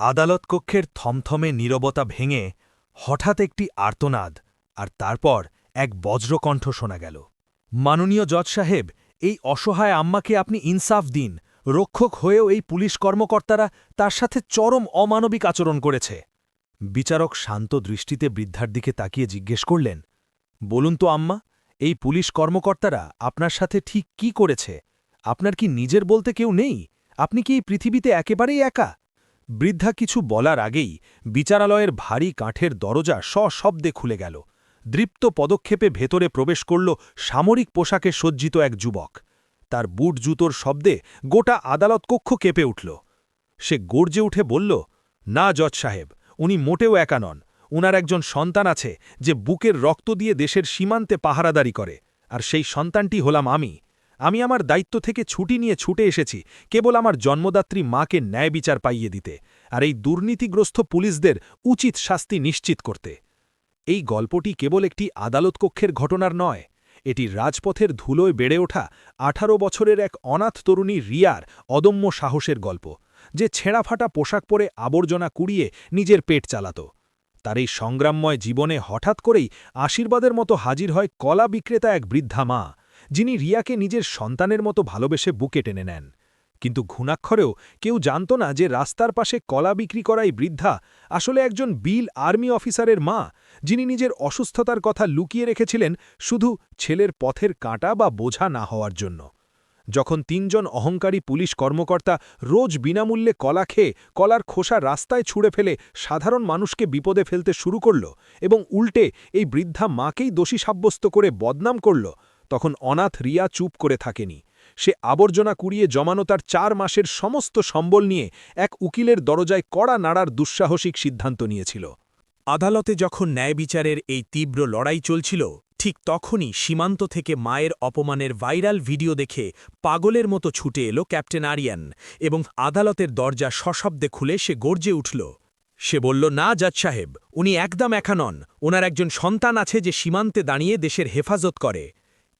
আদালত কক্ষের থমথমে নীরবতা ভেঙে হঠাৎ একটি আর্তনাদ, আর তারপর এক বজ্রকণ্ঠ শোনা গেল। মাননীয় জজ সাহেব, এই অসহায় আম্মাকে আপনি ইনসাফ দিন। রক্ষক হয়েও এই পুলিশ কর্মকর্তারা তার সাথে চরম অমানবিক আচরণ করেছে। বিচারক শান্ত দৃষ্টিতে বৃদ্ধার দিকে তাকিয়ে জিজ্ঞেস করলেন, বলুন তো আম্মা, এই পুলিশ কর্মকর্তারা আপনার সাথে ঠিক কি করেছে? আপনার কি নিজের বলতে কেউ নেই? আপনি কি এই পৃথিবীতে একেবারেই একা? বৃদ্ধা কিছু বলার আগেই বিচারালয়ের ভারী কাঠের দরজা সশব্দে খুলে গেল। দৃপ্ত পদক্ষেপে ভেতরে প্রবেশ করল সামরিক পোশাকে সজ্জিত এক যুবক। তার বুট জুতোর শব্দে গোটা আদালত কক্ষ কেঁপে উঠল। সে গর্জে উঠে বলল, না জজ সাহেব, উনি মোটেও একা নন। উনার একজন সন্তান আছে যে বুকের রক্ত দিয়ে দেশের সীমান্তে পাহারাদারি করে, আর সেই সন্তানটি হলাম আমি। আমি আমার দায়িত্ব থেকে ছুটি নিয়ে ছুটে এসেছি কেবল আমার জন্মদাত্রী মাকে ন্যায় বিচার পাইয়ে দিতে, আর এই দুর্নীতিগ্রস্ত পুলিশদের উচিত শাস্তি নিশ্চিত করতে। এই গল্পটি কেবল একটি আদালত কক্ষের ঘটনার নয়, এটি রাজপথের ধুলোয় বেড়ে ওঠা 18 বছরের এক অনাথ তরুণী রিয়ার অদম্য সাহসের গল্প, যে ছেঁড়াফাটা পোশাক পরে আবর্জনা কুড়িয়ে নিজের পেট চালাত। তার এই সংগ্রামময় জীবনে হঠাৎ করেই আশীর্বাদের মতো হাজির হয় কলা বিক্রেতা এক বৃদ্ধা মা, যিনি রিয়াকে নিজের সন্তানের মতো ভালোবেসে বুকে টেনে নেন। কিন্তু ঘুণাক্ষরেও কেউ জানত না যে রাস্তার পাশে কলা বিক্রি করা এই বৃদ্ধা আসলে একজন বিল আর্মি অফিসারের মা, যিনি নিজের অসুস্থতার কথা লুকিয়ে রেখেছিলেন শুধু ছেলের পথের কাঁটা বা বোঝা না হওয়ার জন্য। যখন 3 জন অহংকারী পুলিশ কর্মকর্তা রোজ বিনামূল্যে কলা খেয়ে কলার খোসা রাস্তায় ছুঁড়ে ফেলে সাধারণ মানুষকে বিপদে ফেলতে শুরু করল এবং উল্টে এই বৃদ্ধা মাকেই দোষী সাব্যস্ত করে বদনাম করল, তখন অনাথ রিয়া চুপ করে থাকেনি। সে আবর্জনা কুড়িয়ে জমানো তার 4 মাসের সমস্ত সম্বল নিয়ে এক উকিলের দরজায় কড়া নাড়ার দুঃসাহসিক সিদ্ধান্ত নিয়েছিল। আদালতে যখন ন্যায় বিচারের এই তীব্র লড়াই চলছিল, ঠিক তখনই সীমান্ত থেকে মায়ের অপমানের ভাইরাল ভিডিও দেখে পাগলের মতো ছুটে এলো ক্যাপ্টেন আরিয়ান, এবং আদালতের দরজা সশব্দে খুলে সে গর্জে উঠল। সে বলল, না জজ সাহেব, উনি একদম একা নন। ওনার একজন সন্তান আছে যে সীমান্তে দাঁড়িয়ে দেশের হেফাজত করে।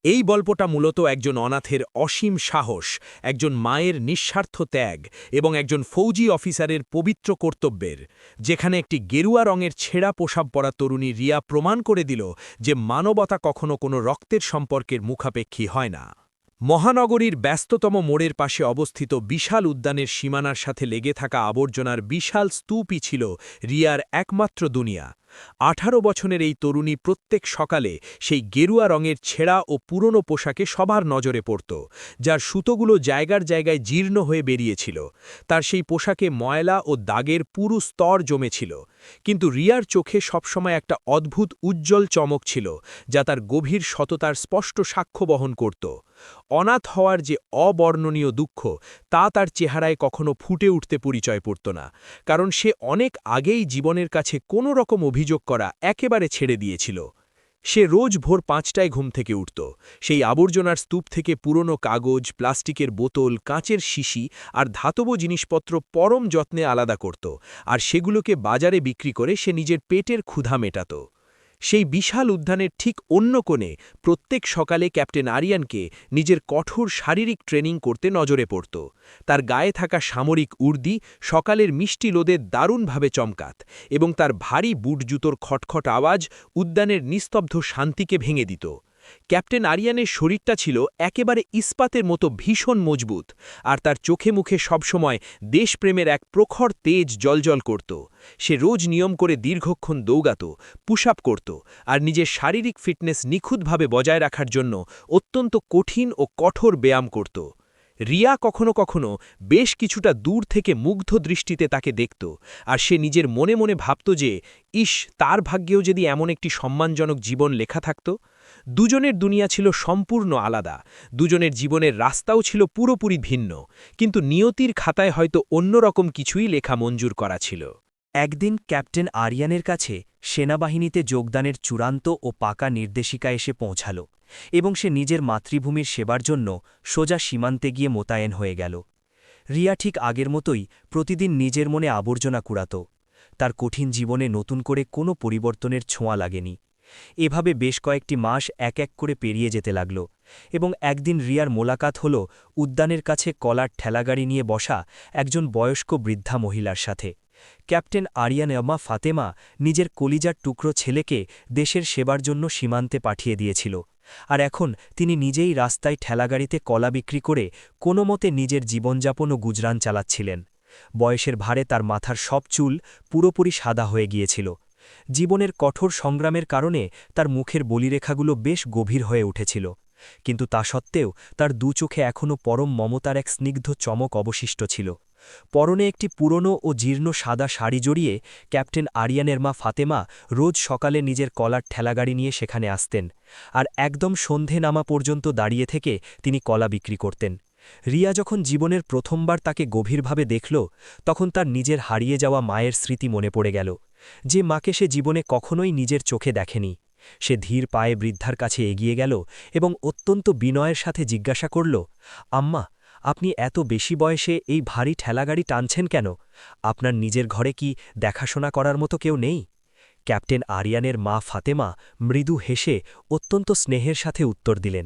এই গল্পটা মূলত একজন অনাথের অসীম সাহস, একজন মায়ের নিঃস্বার্থ ত্যাগ এবং একজন ফৌজি অফিসারের পবিত্র কর্তব্যের, যেখানে একটি গেরুয়া রঙের ছেঁড়া পোশাক পরা তরুণী রিয়া প্রমাণ করে দিল যে মানবতা কখনো কোনো রক্তের সম্পর্কের মুখাপেক্ষী হয় না। মহানগরীর ব্যস্ততম মোড়ের পাশে অবস্থিত বিশাল উদ্যানের সীমানার সাথে লেগে থাকা আবর্জনার বিশাল স্তূপই ছিল রিয়ার একমাত্র দুনিয়া। 18 বছরের এই তরুণী প্রত্যেক সকালে সেই গেরুয়া রঙের ছেঁড়া ও পুরনো পোশাকে সবার নজরে পড়ত, যার সুতোগুলো জায়গার জায়গায় জীর্ণ হয়ে বেরিয়েছিল। তার সেই পোশাকে ময়লা ও দাগের পুরু স্তর জমেছিল, কিন্তু রিয়ার চোখে সবসময় একটা অদ্ভুত উজ্জ্বল চমক ছিল, যা তার গভীর সততার স্পষ্ট সাক্ষ্য বহন করত। অনাথ হওয়ার যে অবর্ণনীয় দুঃখ, তা তার চেহারায় কখনো ফুটে উঠতে পরিচয় পড়ত না, কারণ সে অনেক আগেই জীবনের কাছে কোনো রকম অভিযোগ করা একেবারে ছেড়ে দিয়েছিল। সে রোজ ভোর 5টায় ঘুম থেকে উঠত, সেই আবর্জনার স্তূপ থেকে পুরনো কাগজ, প্লাস্টিকের বোতল, কাঁচের শিশি আর ধাতব জিনিসপত্র পরম যত্নে আলাদা করত, আর সেগুলোকে বাজারে বিক্রি করে সে নিজের পেটের ক্ষুধা মেটাত। সেই বিশাল উদ্যানের ঠিক অন্য কোণে প্রত্যেক সকালে ক্যাপ্টেন আরিয়ানকে নিজের কঠোর শারীরিক ট্রেনিং করতে নজরে পড়ত। তার গায়ে থাকা সামরিক উর্দি সকালের মিষ্টি লোদে দারুণভাবে চমকাত, এবং তার ভারী বুট জুতোর খটখট আওয়াজ উদ্যানের নিস্তব্ধ শান্তিকে ভেঙে দিত। ক্যাপ্টেন আরিয়ানের শরীরটা ছিল একেবারে ইস্পাতের মতো ভীষণ মজবুত, আর তার চোখে মুখে সবসময় দেশপ্রেমের এক প্রখর তেজ জ্বলজ্বল করত। সে রোজ নিয়ম করে দীর্ঘক্ষণ দৌগাত, পুশ আপ করত, আর নিজের শারীরিক ফিটনেস নিখুঁতভাবে বজায় রাখার জন্য অত্যন্ত কঠিন ও কঠোর ব্যায়াম করত। রিয়া কখনো কখনো বেশ কিছুটা দূর থেকে মুগ্ধ দৃষ্টিতে তাকে দেখত, আর সে নিজের মনে মনে ভাবত যে, ইস, তার ভাগ্যেও যদি এমন একটি সম্মানজনক জীবন লেখা থাকত। দুজনের দুনিয়া ছিল সম্পূর্ণ আলাদা, দুজনের জীবনের রাস্তাও ছিল পুরোপুরি ভিন্ন, কিন্তু নিয়তির খাতায় হয়তো অন্যরকম কিছুই লেখা মঞ্জুর করা ছিল। একদিন ক্যাপ্টেন আরিয়ানের কাছে সেনাবাহিনীতে যোগদানের চূড়ান্ত ও পাকা নির্দেশিকা এসে পৌঁছাল, এবং সে নিজের মাতৃভূমির সেবার জন্য সোজা সীমান্তে গিয়ে মোতায়েন হয়ে গেল। রিয়া ঠিক আগের মতোই প্রতিদিন নিজের মনে আবর্জনা কুড়াত। তার কঠিন জীবনে নতুন করে কোনো পরিবর্তনের ছোঁয়া লাগেনি। এভাবে বেশ কয়েকটি মাস এক এক করে পেরিয়ে যেতে লাগল, এবং একদিন রিয়ার মোলাকাত হল উদ্যানের কাছে কলার ঠেলাগাড়ি নিয়ে বসা একজন বয়স্ক বৃদ্ধা মহিলার সাথে, ক্যাপ্টেন আরিয়ান এমা ফাতেমা নিজের কলিজার টুকরো ছেলেকে দেশের সেবার জন্য সীমান্তে পাঠিয়ে দিয়েছিল, আর এখন তিনি নিজেই রাস্তায় ঠেলাগাড়িতে কলা বিক্রি করে কোনোমতে নিজের জীবনযাপন ও গুজরান চালাচ্ছিলেন। বয়সের ভারে তার মাথার সব চুল পুরোপুরি সাদা হয়ে গিয়েছিল। জীবনের কঠোর সংগ্রামের কারণে তার মুখের বলিরেখাগুলো বেশ গভীর হয়ে উঠেছিল, কিন্তু তা সত্ত্বেও তার দু চোখে এখনও পরম মমতার এক স্নিগ্ধ চমক অবশিষ্ট ছিল। পরনে একটি পুরনো ও জীর্ণ সাদা শাড়ি জড়িয়ে ক্যাপ্টেন আরিয়ানের মা ফাতেমা রোজ সকালে নিজের কলার ঠেলাগাড়ি নিয়ে সেখানে আসতেন, আর একদম সন্ধে নামা পর্যন্ত দাঁড়িয়ে থেকে তিনি কলা বিক্রি করতেন। রিয়া যখন জীবনের প্রথমবার তাকে গভীরভাবে দেখল, তখন তার নিজের হারিয়ে যাওয়া মায়ের স্মৃতি মনে পড়ে গেল, যে মাকে সে জীবনে কখনোই নিজের চোখে দেখেনি। সে ধীর পায়ে বৃদ্ধার কাছে এগিয়ে গেল এবং অত্যন্ত বিনয়ের সাথে জিজ্ঞাসা করল, আম্মা, আপনি এত বেশি বয়সে এই ভারী ঠেলাগাড়ি টানছেন কেন? আপনার নিজের ঘরে কি দেখাশোনা করার মতো কেউ নেই? ক্যাপ্টেন আরিয়ানের মা ফাতেমা মৃদু হেসে অত্যন্ত স্নেহের সাথে উত্তর দিলেন,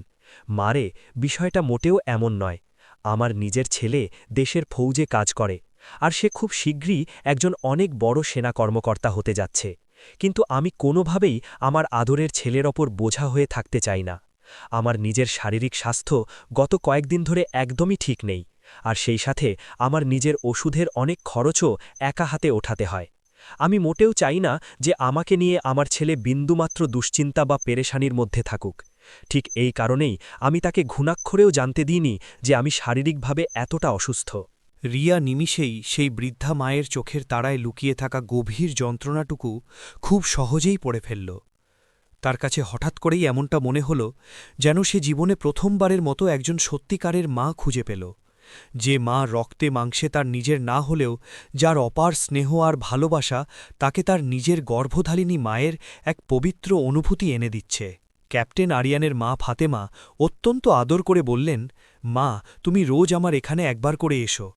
মারে, বিষয়টা মোটেও এমন নয়। আমার নিজের ছেলে দেশের ফৌজে কাজ করে, আর সে খুব শীঘ্রই একজন অনেক বড় সেনা কর্মকর্তা হতে যাচ্ছে। কিন্তু আমি কোনোভাবেই আমার আদরের ছেলের ওপর বোঝা হয়ে থাকতে চাই না। আমার নিজের শারীরিক স্বাস্থ্য গত কয়েকদিন ধরে একদমই ঠিক নেই, আর সেই সাথে আমার নিজের ওষুধের অনেক খরচও একা হাতে ওঠাতে হয়। আমি মোটেও চাই না যে আমাকে নিয়ে আমার ছেলে বিন্দুমাত্র দুশ্চিন্তা বা পেরেশানির মধ্যে থাকুক। ঠিক এই কারণেই আমি তাকে ঘুণাক্ষরেও জানতে দিইনি যে আমি শারীরিকভাবে এতটা অসুস্থ। রিয়া নিমিষেই সেই বৃদ্ধা মায়ের চোখের তাড়ায় লুকিয়ে থাকা গভীর যন্ত্রণাটুকু খুব সহজেই পড়ে ফেলল। তার কাছে হঠাৎ করেই এমনটা মনে হল যেন সে জীবনে প্রথমবারের মতো একজন সত্যিকারের মা খুঁজে পেল, যে মা রক্তে মাংসে তার নিজের না হলেও যার অপার স্নেহ আর ভালোবাসা তাকে তার নিজের গর্ভধারিণী মায়ের এক পবিত্র অনুভূতি এনে দিচ্ছে। ক্যাপ্টেন আরিয়ানের মা ফাতেমা অত্যন্ত আদর করে বললেন, মা, তুমি রোজ আমার এখানে একবার করে এসো।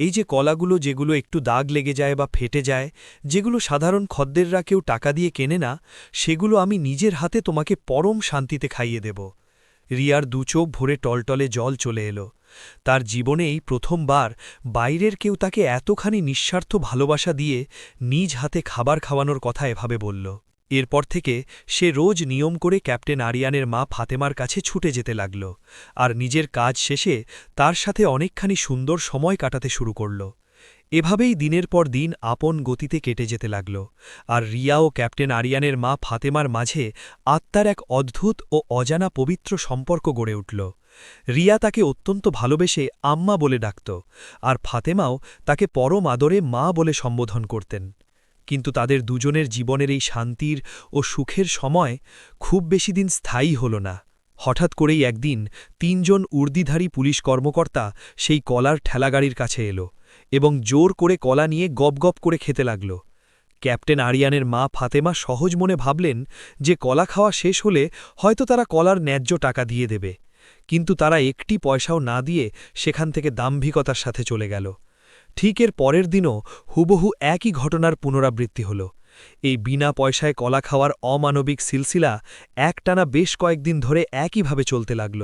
এই যে কলাগুলো যেগুলো একটু দাগ লেগে যায় বা ফেটে যায়, যেগুলো সাধারণ খদ্দেররা কেউ টাকা দিয়ে কেনে না, সেগুলো আমি নিজের হাতে তোমাকে পরম শান্তিতে খাইয়ে দেব। রিয়ার দুচোখ ভরে টলটলে জল চলে এলো। তার জীবনে এই প্রথমবার বাইরের কেউ তাকে এতখানি নিঃস্বার্থ ভালোবাসা দিয়ে নিজ হাতে খাবার খাওয়ানোর কথা এভাবে বলল। এরপর থেকে সে রোজ নিয়ম করে ক্যাপ্টেন আরিয়ানের মা ফাতেমার কাছে ছুটে যেতে লাগল, আর নিজের কাজ শেষে তার সাথে অনেকখানি সুন্দর সময় কাটাতে শুরু করল। এভাবেই দিনের পর দিন আপন গতিতে কেটে যেতে লাগল, আর রিয়া ও ক্যাপ্টেন আরিয়ানের মা ফাতেমার মাঝে আত্মার এক অদ্ভুত ও অজানা পবিত্র সম্পর্ক গড়ে উঠল। রিয়া তাকে অত্যন্ত ভালোবেসে আম্মা বলে ডাকত, আর ফাতেমাও তাকে পরম আদরে মা বলে সম্বোধন করতেন। কিন্তু তাদের দুজনের জীবনের এই শান্তির ও সুখের সময় খুব বেশি দিন স্থায়ী হল না। হঠাৎ করেই একদিন ৩ জন উর্দিধারী পুলিশ কর্মকর্তা সেই কলার ঠেলাগাড়ির কাছে এলো এবং জোর করে কলা নিয়ে গপগপ করে খেতে লাগল। ক্যাপ্টেন আরিয়ানের মা ফাতেমা সহজ মনে ভাবলেন যে কলা খাওয়া শেষ হলে হয়তো তারা কলার ন্যায্য টাকা দিয়ে দেবে, কিন্তু তারা একটি পয়সাও না দিয়ে সেখান থেকে দাম্ভিকতার সাথে চলে গেল। ঠিক এর পরের দিনও হুবহু একই ঘটনার পুনরাবৃত্তি হল। এই বিনা পয়সায় কলা খাওয়ার অমানবিক সিলসিলা একটানা বেশ কয়েকদিন ধরে একইভাবে চলতে লাগল।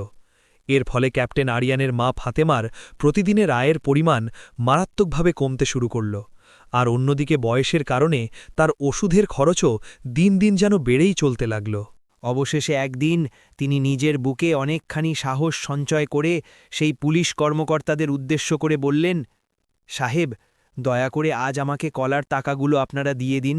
এর ফলে ক্যাপ্টেন আরিয়ানের মা ফাতেমার প্রতিদিনের আয়ের পরিমাণ মারাত্মকভাবে কমতে শুরু করল, আর অন্যদিকে বয়সের কারণে তার ওষুধের খরচও দিন দিন যেন বেড়েই চলতে লাগল। অবশেষে একদিন তিনি নিজের বুকে অনেকখানি সাহস সঞ্চয় করে সেই পুলিশ কর্মকর্তাদের উদ্দেশ্য করে বললেন, সাহেব, দয়া করে আজ আমাকে কলার টাকাগুলো আপনারা দিয়ে দিন।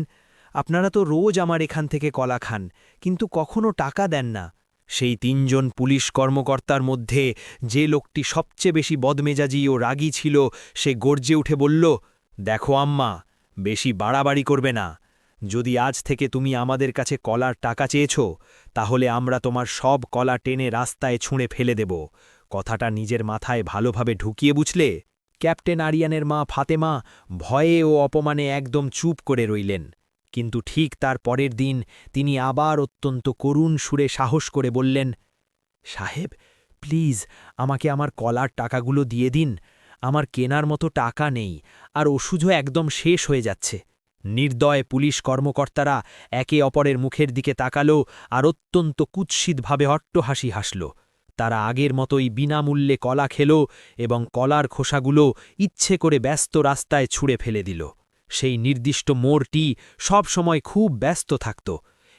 আপনারা তো রোজ আমার এখান থেকে কলা খান, কিন্তু কখনো টাকা দেন না। সেই ৩ জন পুলিশ কর্মকর্তার মধ্যে যে লোকটি সবচেয়ে বেশি বদমেজাজি ও রাগী ছিল, সে গর্জে উঠে বলল, দেখো আম্মা, বেশি বাড়াবাড়ি করবে না। যদি আজ থেকে তুমি আমাদের কাছে কলার টাকা চেয়েছ, তাহলে আমরা তোমার সব কলা টেনে রাস্তায় ছুঁড়ে ফেলে দেব। কথাটা নিজের মাথায় ভালোভাবে ঢুকিয়ে বুঝলে? ক্যাপ্টেন আরিয়ানের মা ফাতেমা ভয়ে ও অপমানে একদম চুপ করে রইলেন, কিন্তু ঠিক তার পরের দিন তিনি আবার অত্যন্ত করুণ সুরে সাহস করে বললেন, সাহেব, প্লিজ আমাকে আমার কলার টাকাগুলো দিয়ে দিন। আমার কেনার মতো টাকা নেই, আর ওষুধও একদম শেষ হয়ে যাচ্ছে। নির্দয় পুলিশ কর্মকর্তারা একে অপরের মুখের দিকে তাকালো আর অত্যন্ত কুৎসিতভাবে অট্টহাসি হাসল। তারা আগের মতোই বিনামূল্যে কলা খেল এবং কলার খোসাগুলো ইচ্ছে করে ব্যস্ত রাস্তায় ছুঁড়ে ফেলে দিল। সেই নির্দিষ্ট মোড়টি সব সময় খুব ব্যস্ত থাকত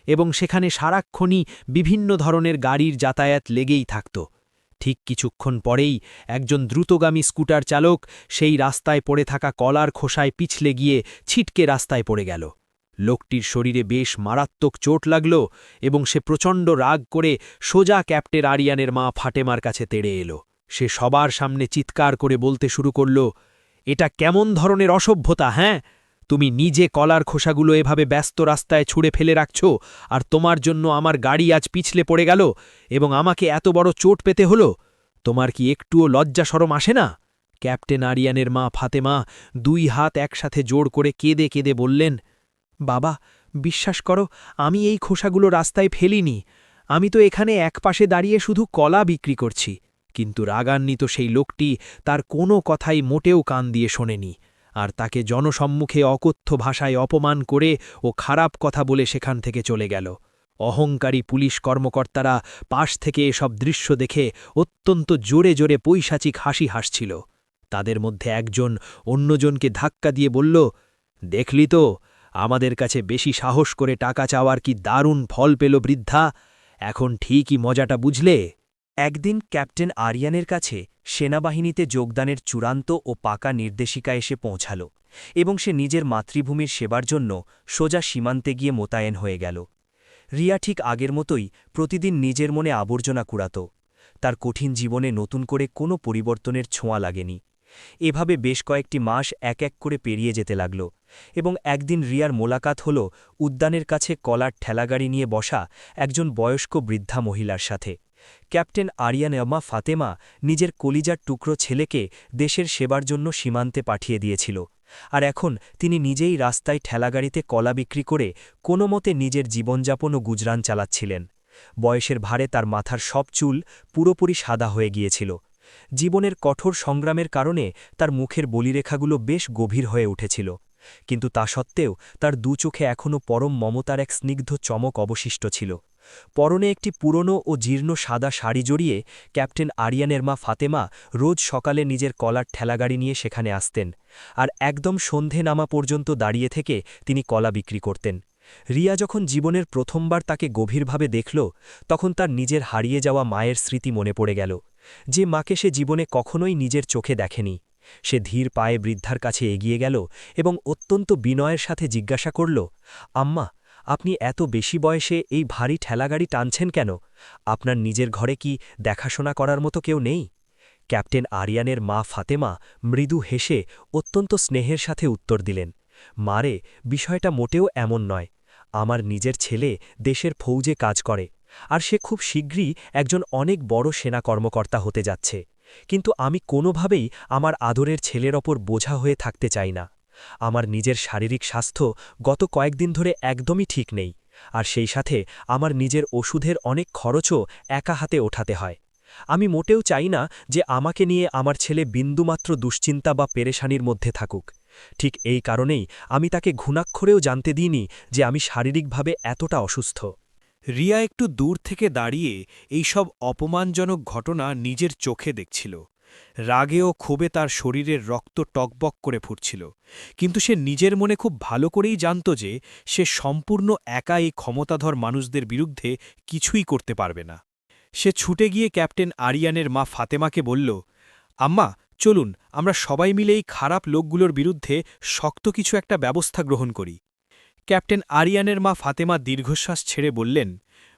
এবং সেখানে সারাক্ষণই বিভিন্ন ধরনের গাড়ির যাতায়াত লেগেই থাকত। ঠিক কিছুক্ষণ পরেই একজন দ্রুতগামী স্কুটার চালক সেই রাস্তায় পড়ে থাকা কলার খোসায় পিছলে গিয়ে ছিটকে রাস্তায় পড়ে গেল। লোকটির শরীরে বেশ মারাত্মক চোট লাগল এবং সে প্রচণ্ড রাগ করে সোজা ক্যাপ্টেন আরিয়ানের মা ফাতেমার কাছে তেড়ে এলো। সে সবার সামনে চিৎকার করে বলতে শুরু করল, এটা কেমন ধরনের অসভ্যতা, হ্যাঁ? তুমি নিজে কলার খোসাগুলো এভাবে ব্যস্ত রাস্তায় ছুঁড়ে ফেলে রাখছ, আর তোমার জন্য আমার গাড়ি আজ পিছলে পড়ে গেল এবং আমাকে এত বড় চোট পেতে হলো। তোমার কি একটুও লজ্জা শরম আসে না? ক্যাপ্টেন আরিয়ানের মা ফাতেমা 2 হাত একসাথে জোড় করে কেঁদে কেঁদে বললেন, বাবা, বিশ্বাস করো, আমি এই খোসাগুলো রাস্তায় ফেলিনি। আমি তো এখানে একপাশে দাঁড়িয়ে শুধু কলা বিক্রি করছি। কিন্তু রাগান্বিত সেই লোকটি তার কোনো কথাই মোটেও কান দিয়ে শোনেনি, আর তাকে জনসম্মুখে অকথ্য ভাষায় অপমান করে ও খারাপ কথা বলে সেখান থেকে চলে গেল। অহংকারী পুলিশ কর্মকর্তারা পাশ থেকে এসব দৃশ্য দেখে অত্যন্ত জোরে জোরে পৈশাচিক হাসি হাসছিল। তাদের মধ্যে একজন অন্যজনকে ধাক্কা দিয়ে বলল, দেখলি তো, আমাদের কাছে বেশি সাহস করে টাকা চাওয়ার কি দারুণ ফল পেল বৃদ্ধা। এখন ঠিকই মজাটা বুঝলে? একদিন ক্যাপ্টেন আরিয়ানের কাছে সেনাবাহিনীতে যোগদানের চূড়ান্ত ও পাকা নির্দেশিকা এসে পৌঁছাল এবং সে নিজের মাতৃভূমির সেবার জন্য সোজা সীমান্তে গিয়ে মোতায়েন হয়ে গেল। রিয়া ঠিক আগের মতোই প্রতিদিন নিজের মনে আবর্জনা কুড়াত। তার কঠিন জীবনে নতুন করে কোনো পরিবর্তনের ছোঁয়া লাগেনি। এভাবে বেশ কয়েকটি মাস এক এক করে পেরিয়ে যেতে লাগল এবং একদিন রিয়ার মোলাকাত হল উদ্যানের কাছে কলার ঠেলাগাড়ি নিয়ে বসা একজন বয়স্ক বৃদ্ধা মহিলার সাথে। ক্যাপ্টেন আরিয়ান ফাতেমা নিজের কলিজার টুকরো ছেলেকে দেশের সেবার জন্য সীমান্তে পাঠিয়ে দিয়েছিল, আর এখন তিনি নিজেই রাস্তায় ঠেলাগাড়িতে কলা বিক্রি করে কোনোমতে নিজের জীবনযাপন ও গুজরান চালাচ্ছিলেন। বয়সের ভারে তার মাথার সব চুল পুরোপুরি সাদা হয়ে গিয়েছিল। জীবনের কঠোর সংগ্রামের কারণে তার মুখের বলিরেখাগুলো বেশ গভীর হয়ে উঠেছিল, কিন্তু তা সত্ত্বেও তার চোখে এখনও পরম মমতার এক স্নিগ্ধ চমক অবশিষ্ট ছিল। পরনে একটি পুরনো ও জীর্ণ সাদা শাড়ি জড়িয়ে ক্যাপ্টেন আরিয়ানের মা ফাতেমা রোজ সকালে নিজের কলার ঠেলাগাড়ি নিয়ে সেখানে আসতেন, আর একদম সন্ধে নামা পর্যন্ত দাঁড়িয়ে থেকে তিনি কলা বিক্রি করতেন। রিয়া যখন জীবনের প্রথমবার তাকে গভীরভাবে দেখল, তখন তার নিজের হারিয়ে যাওয়া মায়ের স্মৃতি মনে পড়ে গেল, যে মাকে সে জীবনে কখনোই নিজের চোখে দেখেনি। সে ধীর পায়ে বৃদ্ধার কাছে এগিয়ে গেল এবং অত্যন্ত বিনয়ের সাথে জিজ্ঞাসা করল, আম্মা, আপনি এত বেশি বয়সে এই ভারী ঠেলাগাড়ি টানছেন কেন? আপনার নিজের ঘরে কি দেখাশোনা করার মতো কেউ নেই? ক্যাপ্টেন আরিয়ানের মা ফাতেমা মৃদু হেসে অত্যন্ত স্নেহের সাথে উত্তর দিলেন, মারে, বিষয়টা মোটেও এমন নয়। আমার নিজের ছেলে দেশের ফৌজে কাজ করে, আর সে খুব শীঘ্রই একজন অনেক বড় সেনা কর্মকর্তা হতে যাচ্ছে। কিন্তু আমি কোনোভাবেই আমার আদরের ছেলের ওপর বোঝা হয়ে থাকতে চাই না। আমার নিজের শারীরিক স্বাস্থ্য গত কয়েকদিন ধরে একদমই ঠিক নেই, আর সেই সাথে আমার নিজের ওষুধের অনেক খরচও একা হাতে ওঠাতে হয়। আমি মোটেও চাই না যে আমাকে নিয়ে আমার ছেলে বিন্দুমাত্র দুশ্চিন্তা বা পেরেশানির মধ্যে থাকুক। ঠিক এই কারণেই আমি তাকে ঘুণাক্ষরেও জানতে দিইনি যে আমি শারীরিকভাবে এতটা অসুস্থ। রিয়া একটু দূর থেকে দাঁড়িয়ে এইসব অপমানজনক ঘটনা নিজের চোখে দেখছিল। রাগে ও ক্ষোভে তার শরীরের রক্ত টকবক করে ফুটছিল, কিন্তু সে নিজের মনে খুব ভালো করেই জানত যে সে সম্পূর্ণ একা এই ক্ষমতাধর মানুষদের বিরুদ্ধে কিছুই করতে পারবে না। সে ছুটে গিয়ে ক্যাপ্টেন আরিয়ানের মা ফাতেমাকে বলল, আম্মা, চলুন আমরা সবাই মিলে এই খারাপ লোকগুলোর বিরুদ্ধে শক্ত কিছু একটা ব্যবস্থা গ্রহণ করি। ক্যাপ্টেন আরিয়ানের মা ফাতেমা দীর্ঘশ্বাস ছেড়ে বললেন,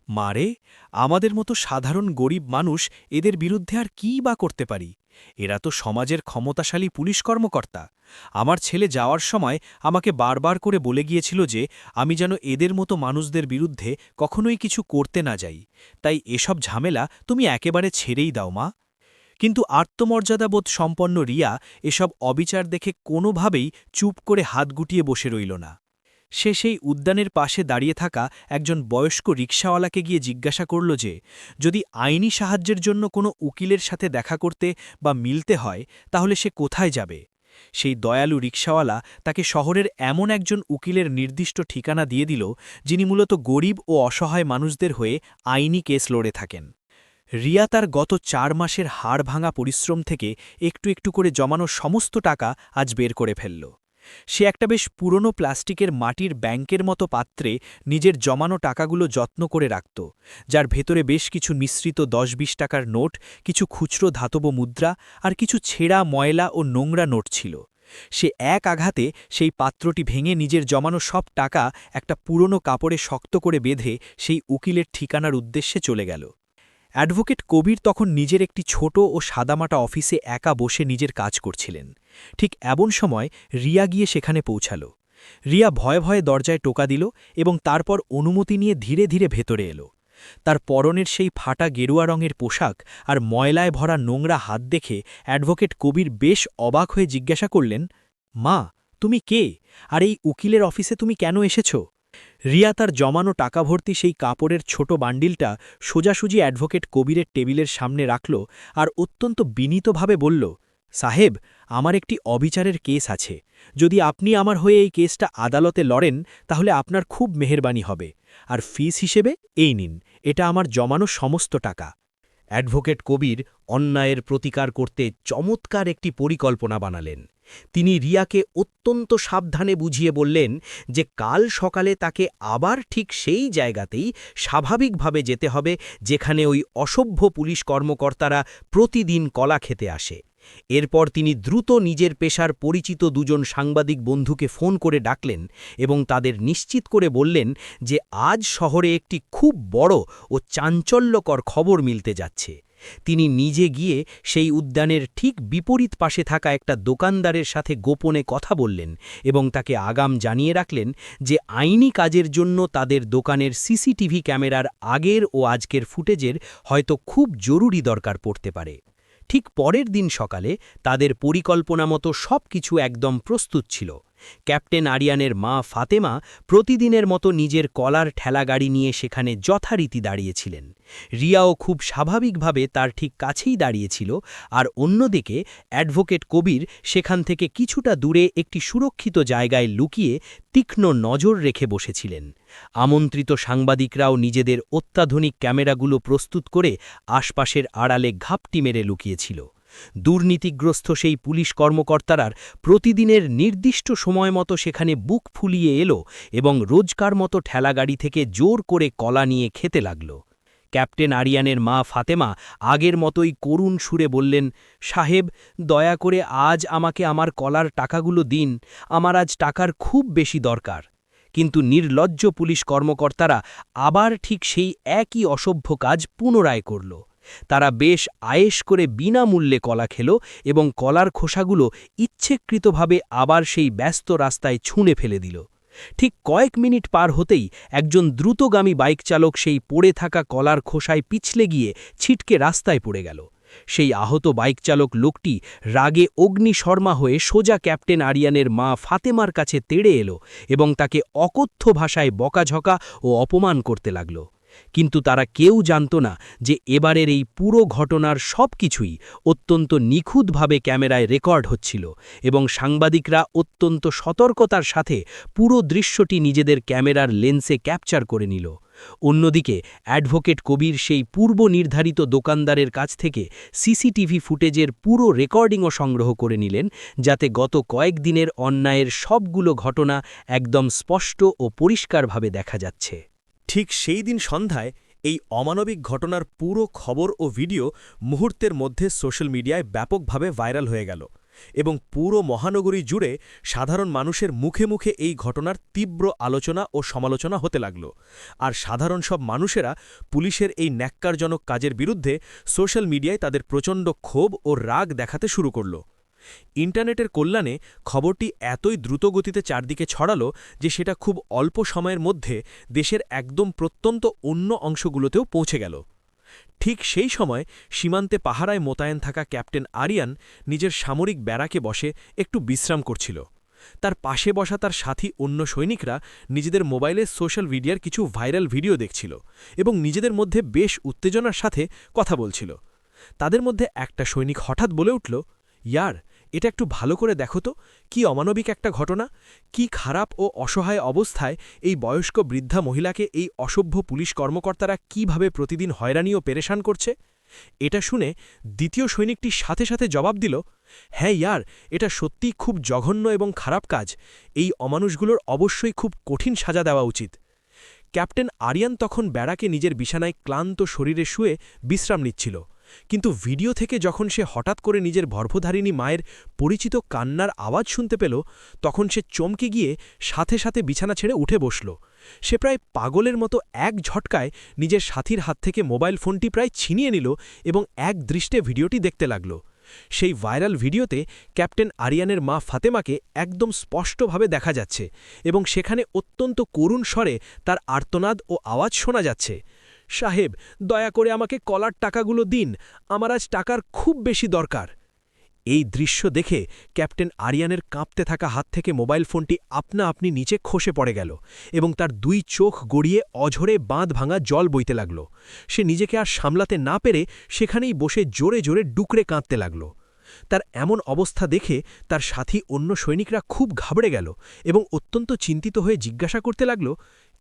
মারে, আমাদের মতো সাধারণ গরিব মানুষ এদের বিরুদ্ধে আর কী বা করতে পারি? এরা তো সমাজের ক্ষমতাশালী পুলিশ কর্মকর্তা। আমার ছেলে যাওয়ার সময় আমাকে বারবার করে বলে গিয়েছিল যে আমি যেন এদের মতো মানুষদের বিরুদ্ধে কখনোই কিছু করতে না যাই। তাই এসব ঝামেলা তুমি একেবারে ছেড়েই দাও, মা। কিন্তু আত্মমর্যাদাবোধ সম্পন্ন রিয়া এসব অবিচার দেখে কোনোভাবেই চুপ করে হাত গুটিয়ে বসে রইল না। সে সেই উদ্যানের পাশে দাঁড়িয়ে থাকা একজন বয়স্ক রিকশাওয়ালাকে গিয়ে জিজ্ঞাসা করল যে যদি আইনি সাহায্যের জন্য কোনো উকিলের সাথে দেখা করতে বা মিলতে হয় তাহলে সে কোথায় যাবে। সেই দয়ালু রিকশাওয়ালা তাকে শহরের এমন একজন উকিলের নির্দিষ্ট ঠিকানা দিয়ে দিল, যিনি মূলত গরিব ও অসহায় মানুষদের হয়ে আইনি কেস লড়ে থাকেন। রিয়া তার গত 4 মাসের হাড় ভাঙা পরিশ্রম থেকে একটু একটু করে জমানো সমস্ত টাকা আজ বের করে ফেলল। সে একটা বেশ পুরনো প্লাস্টিকের মাটির ব্যাংকের মতো পাত্রে নিজের জমানো টাকাগুলো যত্ন করে রাখত, যার ভেতরে বেশ কিছু মিশ্রিত 10-20 টাকার নোট, কিছু খুচরো ধাতব মুদ্রা আর কিছু ছেঁড়া ময়লা ও নোংরা নোট ছিল। সে এক আঘাতে সেই পাত্রটি ভেঙে নিজের জমানো সব টাকা একটা পুরনো কাপড়ে শক্ত করে বেঁধে সেই উকিলের ঠিকানার উদ্দেশ্যে চলে গেল। অ্যাডভোকেট কবির তখন নিজের একটি ছোট ও সাদামাটা অফিসে একা বসে নিজের কাজ করছিলেন। ঠিক এমন সময় রিয়া গিয়ে সেখানে পৌঁছাল। রিয়া ভয়ে ভয়ে দরজায় টোকা দিল এবং তারপর অনুমতি নিয়ে ধীরে ধীরে ভেতরে এলো। তার পরনের সেই ফাটা গেরুয়া রঙের পোশাক আর ময়লায় ভরা নোংরা হাত দেখে অ্যাডভোকেট কবির বেশ অবাক হয়ে জিজ্ঞাসা করলেন, মা, তুমি কে, আর এই উকিলের অফিসে তুমি কেন এসেছ? রিয়া তার জমানো টাকা ভর্তি সেই কাপড়ের ছোট বান্ডিলটা সোজাসুজি অ্যাডভোকেট কবিরের টেবিলের সামনে রাখল আর অত্যন্ত বিনীতভাবে বলল, সাহেব, আমার একটি অবিচারের কেস আছে। যদি আপনি আমার হয়ে এই কেসটা আদালতে লড়েন তাহলে আপনার খুব মেহেরবানি হবে, আর ফিস হিসেবে এই নিন, এটা আমার জমানো সমস্ত টাকা। অ্যাডভোকেট কবির অন্যায়ের প্রতিকার করতে চমৎকার একটি পরিকল্পনা বানালেন। তিনি রিয়াকে অত্যন্ত সাবধানে বুঝিয়ে বললেন যে কাল সকালে তাকে আবার ঠিক সেই জায়গাতেই স্বাভাবিকভাবে যেতে হবে যেখানে ওই অসভ্য পুলিশ কর্মকর্তারা প্রতিদিন কলা খেতে আসে। এরপর তিনি দ্রুত নিজের পেশার পরিচিত দুজন সাংবাদিক বন্ধুকে ফোন করে ডাকলেন এবং তাদের নিশ্চিত করে বললেন যে আজ শহরে একটি খুব বড় ও চাঞ্চল্যকর খবর মিলতে যাচ্ছে। তিনি নিজে গিয়ে সেই উদ্যানের ঠিক বিপরীত পাশে থাকা একটা দোকানদারের সাথে গোপনে কথা বললেন এবং তাকে আগাম জানিয়ে রাখলেন যে আইনি কাজের জন্য তাদের দোকানের সিসিটিভি ক্যামেরার আগের ও আজকের ফুটেজের হয়তো খুব জরুরি দরকার পড়তে পারে। ঠিক পরের দিন সকালে তাদের পরিকল্পনা মতো সব কিছু একদম প্রস্তুত ছিল। ক্যাপ্টেন আরিয়ানের মা ফাতেমা প্রতিদিনের মতো নিজের কলার ঠেলাগাড়ি নিয়ে সেখানে যথারীতি দাঁড়িয়েছিলেন। রিয়াও খুব স্বাভাবিকভাবে তার ঠিক কাছেই দাঁড়িয়েছিল, আর অন্যদিকে অ্যাডভোকেট কবির সেখান থেকে কিছুটা দূরে একটি সুরক্ষিত জায়গায় লুকিয়ে তীক্ষ্ণ নজর রেখে বসেছিলেন। আমন্ত্রিত সাংবাদিকরাও নিজেদের অত্যাধুনিক ক্যামেরাগুলো প্রস্তুত করে আশপাশের আড়ালে ঘাপটি মেরে লুকিয়েছিল। দুর্নীতিগ্রস্ত সেই পুলিশ কর্মকর্তারা প্রতিদিনের নির্দিষ্ট সময় মতো সেখানে বুক ফুলিয়ে এলো এবং রোজকার মতো ঠেলাগাড়ি থেকে জোর করে কলা নিয়ে খেতে লাগল। ক্যাপ্টেন আরিয়ানের মা ফাতেমা আগের মতোই করুণ সুরে বললেন, সাহেব, দয়া করে আজ আমাকে আমার কলার টাকাগুলো দিন, আমার আজ টাকার খুব বেশি দরকার। কিন্তু নির্লজ্জ পুলিশ কর্মকর্তারা আবার ঠিক সেই একই অসভ্য কাজ পুনরায় করল। তারা বেশ আয়েশ করে বিনামূল্যে কলা খেল এবং কলার খোসাগুলো ইচ্ছেকৃতভাবে আবার সেই ব্যস্ত রাস্তায় ছুঁড়ে ফেলে দিল। ঠিক কয়েক মিনিট পার হতেই একজন দ্রুতগামী বাইক চালক সেই পড়ে থাকা কলার খোসায় পিছলে গিয়ে ছিটকে রাস্তায় পড়ে গেল। সেই আহত বাইক চালক লোকটি রাগে অগ্নিশর্মা হয়ে সোজা ক্যাপ্টেন আরিয়ানের মা ফাতেমার কাছে তেড়ে এলো এবং তাকে অকথ্য ভাষায় বকাঝকা ও অপমান করতে লাগল। কিন্তু তারা কেউ জানত না যে এবারের এই পুরো ঘটনার সব কিছুই অত্যন্ত নিখুঁতভাবে ক্যামেরায় রেকর্ড হচ্ছিল এবং সাংবাদিকরা অত্যন্ত সতর্কতার সাথে পুরো দৃশ্যটি নিজেদের ক্যামেরার লেন্সে ক্যাপচার করে নিল। অন্যদিকে অ্যাডভোকেট কবির সেই পূর্ব নির্ধারিত দোকানদারের কাছ থেকে সিসিটিভি ফুটেজের পুরো রেকর্ডিংও সংগ্রহ করে নিলেন, যাতে গত কয়েকদিনের অন্যায়ের সবগুলো ঘটনা একদম স্পষ্ট ও পরিষ্কারভাবে দেখা যাচ্ছে। ঠিক সেই দিন সন্ধ্যায় এই অমানবিক ঘটনার পুরো খবর ও ভিডিও মুহূর্তের মধ্যে সোশ্যাল মিডিয়ায় ব্যাপকভাবে ভাইরাল হয়ে গেল এবং পুরো মহানগরী জুড়ে সাধারণ মানুষের মুখে মুখে এই ঘটনার তীব্র আলোচনা ও সমালোচনা হতে লাগল। আর সাধারণ সব মানুষেরা পুলিশের এই ন্যাক্কারজনক কাজের বিরুদ্ধে সোশ্যাল মিডিয়ায় তাদের প্রচণ্ড ক্ষোভ ও রাগ দেখাতে শুরু করল। ইন্টারনেটের কল্যাণে খবরটি এতই দ্রুতগতিতে চারদিকে ছড়ালো যে সেটা খুব অল্প সময়ের মধ্যে দেশের একদম প্রত্যন্ত অন্য অংশগুলোতেও পৌঁছে গেল। ঠিক সেই সময় সীমান্তে পাহারায় মোতায়েন থাকা ক্যাপ্টেন আরিয়ান নিজের সামরিক ব্যারাকে বসে একটু বিশ্রাম করছিল। তার পাশে বসা তার সাথী অন্য সৈনিকরা নিজেদের মোবাইলে সোশ্যাল মিডিয়ার কিছু ভাইরাল ভিডিও দেখছিল এবং নিজেদের মধ্যে বেশ উত্তেজনার সাথে কথা বলছিল। তাদের মধ্যে একটা সৈনিক হঠাৎ বলে উঠল, ইয়ার, এটা একটু ভালো করে দেখো তো, কি অমানবিক একটা ঘটনা! কি খারাপ ও অসহায় অবস্থায় এই বয়স্ক বৃদ্ধা মহিলাকে এই অসভ্য পুলিশ কর্মকর্তারা কিভাবে প্রতিদিন হয়রানি ও পেরেশান করছে। এটা শুনে দ্বিতীয় সৈনিকটি সাথে সাথে জবাব দিল, হ্যাঁ ইয়ার, এটা সত্যিই খুব জঘন্য এবং খারাপ কাজ। এই অমানুষগুলোর অবশ্যই খুব কঠিন সাজা দেওয়া উচিত। ক্যাপ্টেন আরিয়ান তখন ব্যারাকে নিজের বিছানায় ক্লান্ত শরীরে শুয়ে বিশ্রাম নিচ্ছিল, কিন্তু ভিডিও থেকে যখন সে হঠাৎ করে নিজের গর্ভধারিণী মায়ের পরিচিত কান্নার আওয়াজ শুনতে পেল, তখন সে চমকে গিয়ে সাথে সাথে বিছানা ছেড়ে উঠে বসল। সে প্রায় পাগলের মতো এক ঝটকায় নিজের সাথীর হাত থেকে মোবাইল ফোনটি প্রায় ছিনিয়ে নিল এবং এক দৃষ্টে ভিডিওটি দেখতে লাগল। সেই ভাইরাল ভিডিওতে ক্যাপ্টেন আরিয়ানের মা ফাতেমাকে একদম স্পষ্টভাবে দেখা যাচ্ছে এবং সেখানে অত্যন্ত করুণ স্বরে তার আর্তনাদ ও আওয়াজ শোনা যাচ্ছে, সাহেব, দয়া করে আমাকে কলার টাকাগুলো দিন, আমার আজ টাকার খুব বেশি দরকার। এই দৃশ্য দেখে ক্যাপ্টেন আরিয়ানের কাঁপতে থাকা হাত থেকে মোবাইল ফোনটি আপনা আপনি নিচে খসে পড়ে গেল এবং তার দুই চোখ গড়িয়ে অঝরে বাঁধ ভাঙা জল বইতে লাগল। সে নিজেকে আর সামলাতে না পেরে সেখানেই বসে জোরে জোরে ডুকরে কাঁদতে লাগল। তার এমন অবস্থা দেখে তার সাথী অন্য সৈনিকরা খুব ঘাবড়ে গেল এবং অত্যন্ত চিন্তিত হয়ে জিজ্ঞাসা করতে লাগল,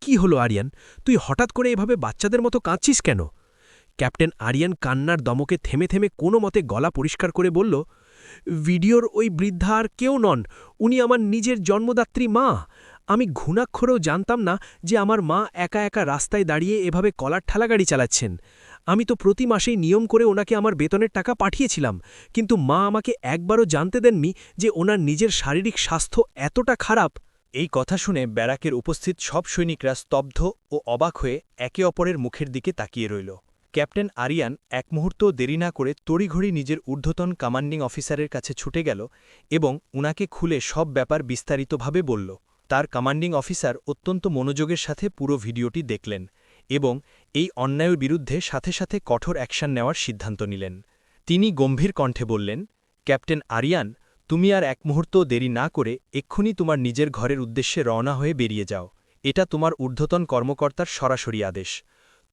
কি হলো আরিয়ান, তুই হঠাৎ করে এভাবে বাচ্চাদের মতো কাঁদছিস কেন? ক্যাপ্টেন আরিয়ান কান্নার দমকে থেমে থেমে কোনো মতে গলা পরিষ্কার করে বলল, ভিডিওর ওই বৃদ্ধা আর কেউ নন, উনি আমার নিজের জন্মদাত্রী মা। আমি ঘুণাক্ষরেও জানতাম না যে আমার মা একা একা রাস্তায় দাঁড়িয়ে এভাবে কলার ঠেলাগাড়ি চালাচ্ছেন। আমি তো প্রতি মাসেই নিয়ম করে ওনাকে আমার বেতনের টাকা পাঠিয়েছিলাম, কিন্তু মা আমাকে একবারও জানতে দেননি যে ওনার নিজের শারীরিক স্বাস্থ্য এতটা খারাপ। এই কথা শুনে ব্যারাকের উপস্থিত সব সৈনিকরা স্তব্ধ ও অবাক হয়ে একে অপরের মুখের দিকে তাকিয়ে রইল। ক্যাপ্টেন আরিয়ান এক মুহূর্তও দেরি না করে তড়িঘড়ি নিজের ঊর্ধ্বতন কমান্ডিং অফিসারের কাছে ছুটে গেল এবং উনাকে খুলে সব ব্যাপার বিস্তারিতভাবে বলল। তার কমান্ডিং অফিসার অত্যন্ত মনোযোগের সাথে পুরো ভিডিওটি দেখলেন এবং এই অন্যায়ের বিরুদ্ধে সাথে সাথে কঠোর অ্যাকশন নেওয়ার সিদ্ধান্ত নিলেন। তিনি গম্ভীর কণ্ঠে বললেন, ক্যাপ্টেন আরিয়ান, তুমি আর এক মুহূর্তও দেরি না করে এক্ষুনি তোমার নিজের ঘরের উদ্দেশ্যে রওনা হয়ে বেরিয়ে যাও। এটা তোমার ঊর্ধ্বতন কর্মকর্তার সরাসরি আদেশ।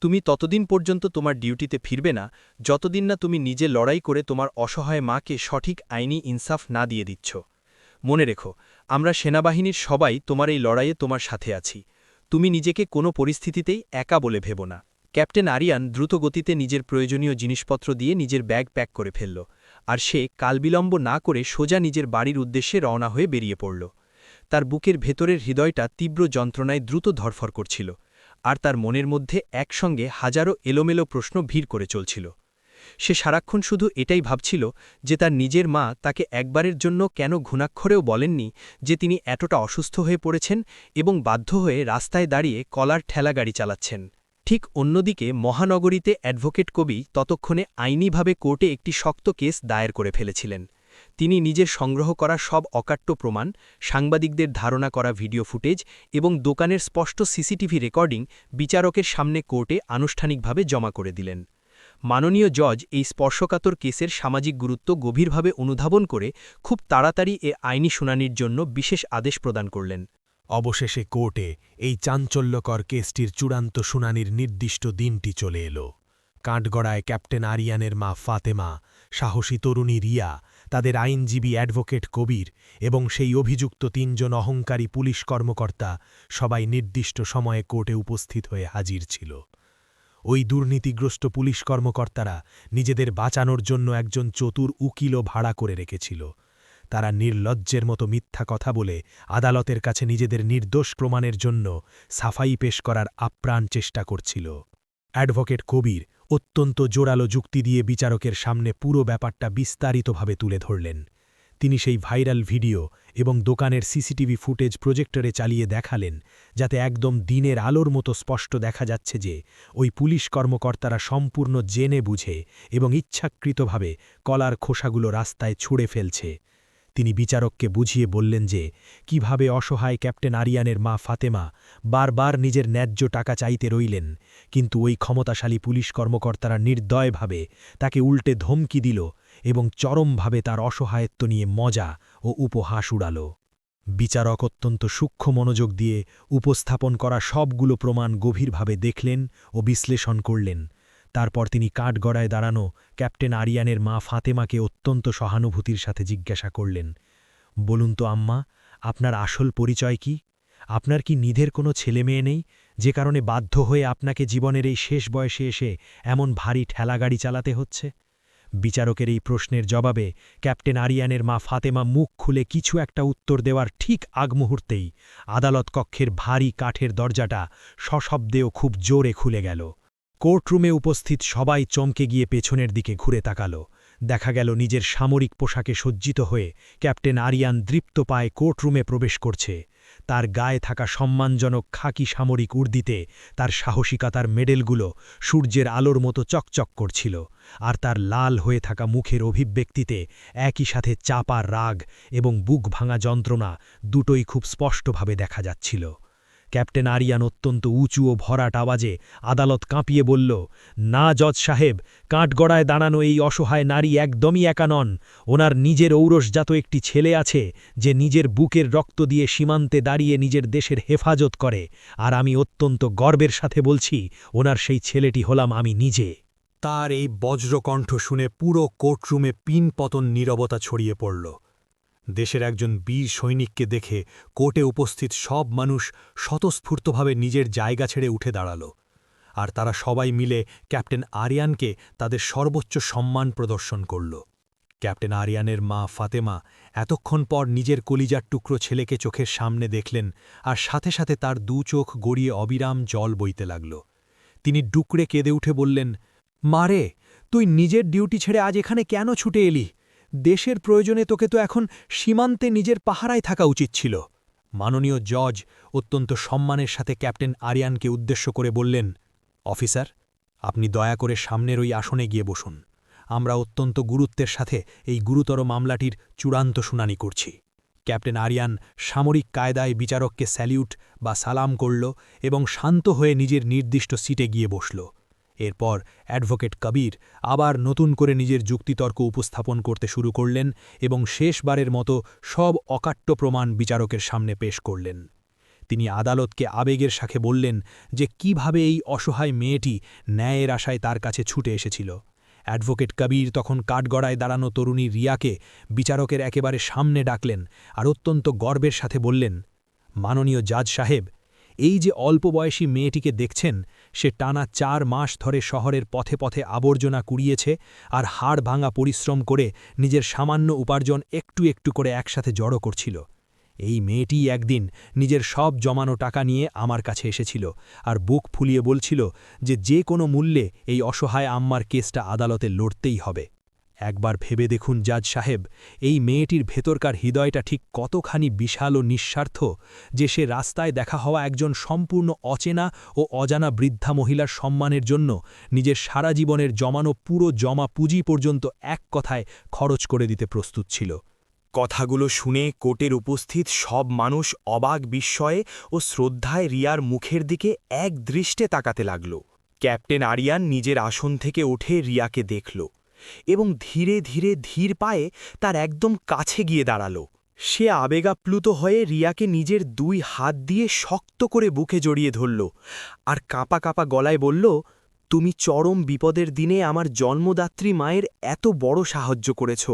তুমি ততদিন পর্যন্ত তোমার ডিউটিতে ফিরবে না যতদিন না তুমি নিজে লড়াই করে তোমার অসহায় মাকে সঠিক আইনি ইনসাফ না দিয়ে দিচ্ছ। মনে রেখো, আমরা সেনাবাহিনীর সবাই তোমার এই লড়াইয়ে তোমার সাথে আছি। তুমি নিজেকে কোনো পরিস্থিতিতেই একা বলে ভেবো না। ক্যাপ্টেন আরিয়ান দ্রুতগতিতে নিজের প্রয়োজনীয় জিনিসপত্র দিয়ে নিজের ব্যাগ প্যাক করে ফেলল, আর সে কালবিলম্ব না করে সোজা নিজের বাড়ির উদ্দেশ্যে রওনা হয়ে বেরিয়ে পড়ল। তার বুকের ভেতরের হৃদয়টা তীব্র যন্ত্রণায় দ্রুত ধরফর করছিল, আর তার মনের মধ্যে একসঙ্গে হাজারো এলোমেলো প্রশ্ন ভিড় করে চলছিল। সে সারাক্ষণ শুধু এটাই ভাবছিল যে তার নিজের মা তাকে একবারের জন্য কেন ঘুণাক্ষরেও বলেননি যে তিনি এতটা অসুস্থ হয়ে পড়েছেন এবং বাধ্য হয়ে রাস্তায় দাঁড়িয়ে কলার ঠেলাগাড়ি চালাচ্ছেন। ঠিক অন্যদিকে মহানগরীতে অ্যাডভোকেট কবি ততক্ষণে আইনিভাবে কোর্টে একটি শক্ত কেস দায়ের করে ফেলেছিলেন। তিনি নিজের সংগ্রহ করা সব অকাট্য প্রমাণ, সাংবাদিকদের ধারণা করা ভিডিও ফুটেজ এবং দোকানের স্পষ্ট সিসিটিভি রেকর্ডিং বিচারকের সামনে কোর্টে আনুষ্ঠানিকভাবে জমা করে দিলেন। মাননীয় জজ এই স্পর্শকাতর কেসের সামাজিক গুরুত্ব গভীরভাবে অনুধাবন করে খুব তাড়াতাড়ি এ আইনি শুনানির জন্য বিশেষ আদেশ প্রদান করলেন। অবশেষে কোর্টে এই চাঞ্চল্যকর কেসটির চূড়ান্ত শুনানির নির্দিষ্ট দিনটি চলে এলো। কাঠগড়ায় ক্যাপ্টেন আরিয়ানের মা ফাতেমা, সাহসী তরুণী রিয়া, তাদের আইনজীবী অ্যাডভোকেট কবির এবং সেই অভিযুক্ত ৩ জন অহংকারী পুলিশ কর্মকর্তা সবাই নির্দিষ্ট সময়ে কোর্টে উপস্থিত হয়ে হাজির ছিল। ওই দুর্নীতিগ্রস্ত পুলিশ কর্মকর্তারা নিজেদের বাঁচানোর জন্য একজন চতুর উকিলও ভাড়া করে রেখেছিল। তারা নির্লজ্জের মতো মিথ্যা কথা বলে আদালতের কাছে নিজেদের নির্দোষ প্রমাণের জন্য সাফাই পেশ করার আপ্রাণ চেষ্টা করছিল। অ্যাডভোকেট কবির অত্যন্ত জোরালো যুক্তি দিয়ে বিচারকের সামনে পুরো ব্যাপারটা বিস্তারিতভাবে তুলে ধরলেন। তিনি সেই ভাইরাল ভিডিও এবং দোকানের সিসিটিভি ফুটেজ প্রজেক্টরে চালিয়ে দেখালেন, যাতে একদম দিনের আলোর মতো স্পষ্ট দেখা যাচ্ছে যে ওই পুলিশ কর্মকর্তারা সম্পূর্ণ জেনে বুঝে এবং ইচ্ছাকৃতভাবে কলার খোসাগুলো রাস্তায় ছুঁড়ে ফেলছে। তিনি বিচারককে বুঝিয়ে বললেন যে কিভাবে অসহায় ক্যাপ্টেন আরিয়ানের মা ফাতেমা বারবার নিজের ন্যায্য টাকা চাইতে রইলেন, কিন্তু ওই ক্ষমতাশালী পুলিশ কর্মকর্তারা নির্দয়ভাবে তাকে উল্টে ধমকি দিল এবং চরমভাবে তার অসহায়ত্ব নিয়ে মজা ও উপহাস উড়াল। বিচারক অত্যন্ত সূক্ষ্ম মনোযোগ দিয়ে উপস্থাপন করা সবগুলো প্রমাণ গভীরভাবে দেখলেন ও বিশ্লেষণ করলেন। তারপর তিনি কাঠগড়ায় দাঁড়ানো ক্যাপ্টেন আরিয়ানের মা ফাতেমাকে অত্যন্ত সহানুভূতির সাথে জিজ্ঞাসা করলেন, বলুন তো আম্মা, আপনার আসল পরিচয় কি? আপনার কি নিধের কোনো ছেলেমেয়ে নেই যে কারণে বাধ্য হয়ে আপনাকে জীবনের এই শেষ বয়সে এসে এমন ভারী ঠেলাগাড়ি চালাতে হচ্ছে? বিচারকের এই প্রশ্নের জবাবে ক্যাপ্টেন আরিয়ানের মা ফাতেমা মুখ খুলে কিছু একটা উত্তর দেওয়ার ঠিক আগ মুহূর্তেই আদালত কক্ষের ভারী কাঠের দরজাটা সশব্দেও খুব জোরে খুলে গেল। কোর্টরুমে উপস্থিত সবাই চমকে গিয়ে পেছনের দিকে ঘুরে তাকাল। দেখা গেল নিজের সামরিক পোশাকে সজ্জিত হয়ে ক্যাপ্টেন আরিয়ান দৃপ্ত পায়ে কোর্টরুমে প্রবেশ করছে। তার গায়ে থাকা সম্মানজনক খাকি সামরিক উর্দিতে তার সাহসিকতার মেডেলগুলো সূর্যের আলোর মতো চকচক করছিল, আর তার লাল হয়ে থাকা মুখের অভিব্যক্তিতে একই সাথে চাপা রাগ এবং বুক ভাঙা যন্ত্রণা দুটোই খুব স্পষ্টভাবে দেখা যাচ্ছিল। ক্যাপ্টেন আরিয়ান অত্যন্ত উঁচু ও ভরাট আওয়াজে আদালত কাঁপিয়ে বলল, না জজ সাহেব, কাঠগড়ায় দাঁড়ানো এই অসহায় নারী একদমই একা নন। ওনার নিজের ঔরসজাত একটি ছেলে আছে, যে নিজের বুকের রক্ত দিয়ে সীমান্তে দাঁড়িয়ে নিজের দেশের হেফাজত করে, আর আমি অত্যন্ত গর্বের সাথে বলছি, ওনার সেই ছেলেটি হলাম আমি নিজে। তার এই বজ্রকণ্ঠ শুনে পুরো কোর্টরুমে পিনপতন নীরবতা ছড়িয়ে পড়ল। দেশের একজন বীর সৈনিককে দেখে কোর্টে উপস্থিত সব মানুষ স্বতঃস্ফূর্তভাবে নিজের জায়গা ছেড়ে উঠে দাঁড়াল, আর তারা সবাই মিলে ক্যাপ্টেন আরিয়ানকে তাদের সর্বোচ্চ সম্মান প্রদর্শন করল। ক্যাপ্টেন আরিয়ানের মা ফাতেমা এতক্ষণ পর নিজের কলিজার টুকরো ছেলেকে চোখের সামনে দেখলেন, আর সাথে সাথে তার দু চোখ গড়িয়ে অবিরাম জল বইতে লাগল। তিনি ডুকরে কেঁদে উঠে বললেন, মারে, তুই নিজের ডিউটি ছেড়ে আজ এখানে কেন ছুটে এলি? দেশের প্রয়োজনে তোকে তো এখন সীমান্তে নিজের পাহারায় থাকা উচিত ছিল। মাননীয় জজ অত্যন্ত সম্মানের সাথে ক্যাপ্টেন আরিয়ানকে উদ্দেশ্য করে বললেন, অফিসার, আপনি দয়া করে সামনের ওই আসনে গিয়ে বসুন। আমরা অত্যন্ত গুরুত্বের সাথে এই গুরুতর মামলাটির চূড়ান্ত শুনানি করছি। ক্যাপ্টেন আরিয়ান সামরিক কায়দায় বিচারককে স্যালিউট বা সালাম করল এবং শান্ত হয়ে নিজের নির্দিষ্ট সিটে গিয়ে বসল। এরপর অ্যাডভোকেট কবির আবার নতুন করে নিজের যুক্তিতর্ক উপস্থাপন করতে শুরু করলেন এবং শেষবারের মতো সব অকাট্য প্রমাণ বিচারকের সামনে পেশ করলেন। তিনি আদালতকে আবেগের সাথে বললেন যে কিভাবে এই অসহায় মেয়েটি ন্যায়ের আশায় তার কাছে ছুটে এসেছিল। অ্যাডভোকেট কবির তখন কাঠগড়ায় দাঁড়ানো তরুণী রিয়াকে বিচারকের একেবারে সামনে ডাকলেন আর অত্যন্ত গর্বের সাথে বললেন, মাননীয় জাজ সাহেব, এই যে অল্প বয়সী মেয়েটিকে দেখছেন, সে টানা 4 মাস ধরে শহরের পথে পথে আবর্জনা কুড়িয়েছে আর হাড় ভাঙা পরিশ্রম করে নিজের সামান্য উপার্জন একটু একটু করে একসাথে জড়ো করছিল। এই মেয়েটি একদিন নিজের সব জমানো টাকা নিয়ে আমার কাছে এসেছিল আর বুক ফুলিয়ে বলছিল যে কোনো মূল্যে এই অসহায় আম্মার কেসটা আদালতে লড়তেই হবে। একবার ভেবে দেখুন জাজ সাহেব, এই মেয়েটির ভেতরকার হৃদয়টা ঠিক কতখানি বিশাল ও নিঃস্বার্থ, যে সে রাস্তায় দেখা হওয়া একজন সম্পূর্ণ অচেনা ও অজানা বৃদ্ধা মহিলার সম্মানের জন্য নিজের সারা জীবনের জমানো পুরো জমা পুঁজি পর্যন্ত এক কথায় খরচ করে দিতে প্রস্তুত ছিল। কথাগুলো শুনে কোর্টের উপস্থিত সব মানুষ অবাক বিস্ময়ে ও শ্রদ্ধায় রিয়ার মুখের দিকে এক দৃষ্টে তাকাতে লাগল। ক্যাপ্টেন আরিয়ান নিজের আসন থেকে উঠে রিয়াকে দেখল এবং ধীরে ধীরে ধীর পায়ে তার একদম কাছে গিয়ে দাঁড়াল। সে আবেগাপ্লুত হয়ে রিয়াকে নিজের 2 হাত দিয়ে শক্ত করে বুকে জড়িয়ে ধরল আর কাঁপা কাঁপা গলায় বলল, তুমি চরম বিপদের দিনে আমার জন্মদাত্রী মায়ের এত বড় সাহায্য করেছ,